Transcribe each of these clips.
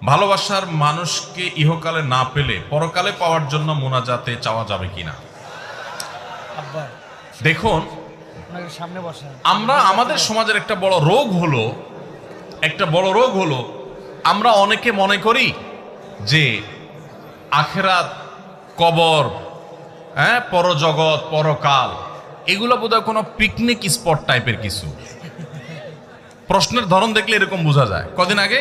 ভালোবাসার মানুষকে ইহকালে না পেলে পরকালে পাওয়ার জন্য মোনাজাতে চাওয়া যাবে কিনা? দেখুন, আমরা আমাদের সমাজের একটা বড় রোগ হলো আমরা অনেকে মনে করি যে আখিরাত, কবর, পরজগৎ, পরকাল এগুলো বোধহয় কোনো পিকনিক স্পট টাইপের কিছু। প্রশ্নের ধরন দেখলে এরকম বোঝা যায়। কদিন আগে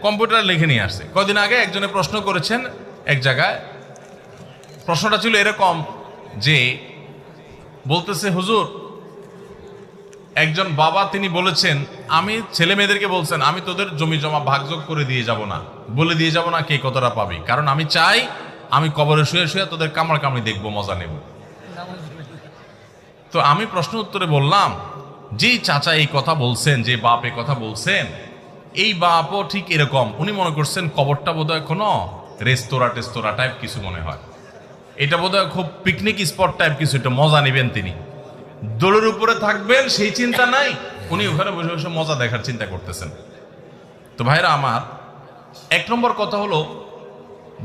কম্পিউটার লিখে নিয়ে আসছে। কদিন আগে একজনে প্রশ্ন করেছেন এক জায়গায়, প্রশ্নটা ছিল এরকম যে বলতেছে, হুজুর, একজন বাবা তিনি বলেছেন, আমি ছেলে মেয়েদেরকে বলছেন আমি তোদের জমি জমা ভাগযোগ করে দিয়ে যাব না, বলে দিয়ে যাব না কে কতটা পাবি, কারণ আমি চাই আমি কবরে শুয়ে শুয়ে তোদের কামড় কামড়ি দেখবো, মজা নেব। তো আমি প্রশ্ন উত্তরে বললাম, যেই চাচা এই কথা বলছেন, যে বাপ এই কথা বলছেন, এই বাপও ঠিক এরকম। উনি মনে করছেন কবরটা বোধহয় কোনো রেস্তোরাঁ টাইপ কিছু মনে হয়, এটা বোধহয় খুব পিকনিক স্পট টাইপ কিছু, এটা মজা নেবেন তিনি, দোলের উপরে থাকবেন সেই চিন্তা নাই, উনি ওখানে বসে বসে মজা দেখার চিন্তা করতেছেন। তো ভাইরা আমার, এক নম্বর কথা হলো,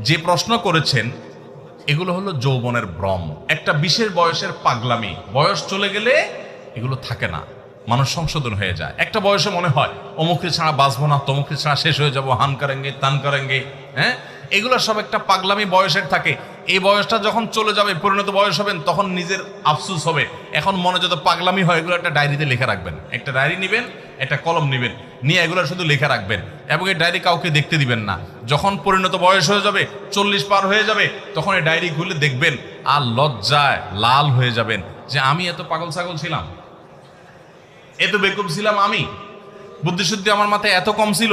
যে প্রশ্ন করেছেন এগুলো হলো যৌবনের ভ্রম, একটা বিশেষ বয়সের পাগলামি। বয়স চলে গেলে এগুলো থাকে না, মানুষ সংশোধন হয়ে যায়। একটা বয়সে মনে হয় অমুকে ছাড়া বাঁচবো না, তমুকে ছাড়া শেষ হয়ে যাবো, হান করেঙ্গে তান করেঙ্গে, এগুলো সব একটা পাগলামি বয়সের থাকে। এই বয়সটা যখন চলে যাবে, পরিণত বয়স হবেন, তখন নিজের আফসুস হবে। এখন মনে যত পাগলামি হয় এগুলো একটা ডায়েরিতে লিখে রাখবেন। একটা ডায়েরি নেবেন, একটা কলম নেবেন, নিয়ে এগুলো শুধু লিখে রাখবেন, এবং এই ডায়েরি কাউকে দেখতে দিবেন না। যখন পরিণত বয়স হয়ে যাবে, 40 পার হয়ে যাবে, তখন এই ডায়েরি খুলে দেখবেন আর লজ্জায় লাল হয়ে যাবেন যে আমি এত পাগল ছাগল ছিলাম, এত বেকুব ছিলাম, আমি বুদ্ধিশুদ্ধি আমার মাথায় এত কম ছিল।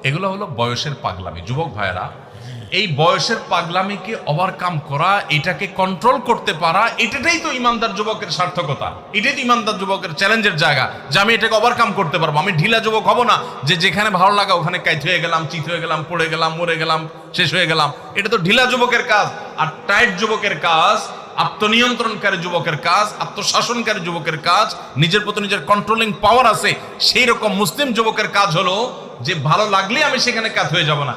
এগুলো হলো বয়সের পাগলামি। যুবক ভাইয়েরা, এই বয়সের পাগলামিকে ওভারকাম করা, এটাকে কন্ট্রোল করতে পারা, এটাই তো ইমানদার যুবকের সার্থকতা, এটাই তো ইমানদার যুবকের চ্যালেঞ্জের জায়গা, যে আমি এটাকে ওভারকাম করতে পারবো। আমি ঢিলা যুবক হব না, যে যেখানে ভালো লাগা ওখানে কাইত হয়ে গেলাম, চিত হয়ে গেলাম, পড়ে গেলাম, মরে গেলাম, শেষ হয়ে গেলাম। এটা তো ঢিলা যুবকের কাজ। আর টাইট যুবকের কাজ, আত্মনিয়ন্ত্রণকারী যুবকের কাজ, আত্মশাসনকারী যুবকের কাজ, নিজের প্রতি নিজের কন্ট্রোলিং পাওয়ার আছে, সেই রকম মুসলিম যুবকের কাজ হলো যে ভালো লাগলে আমি সেখানে কাত হয়ে যাব না।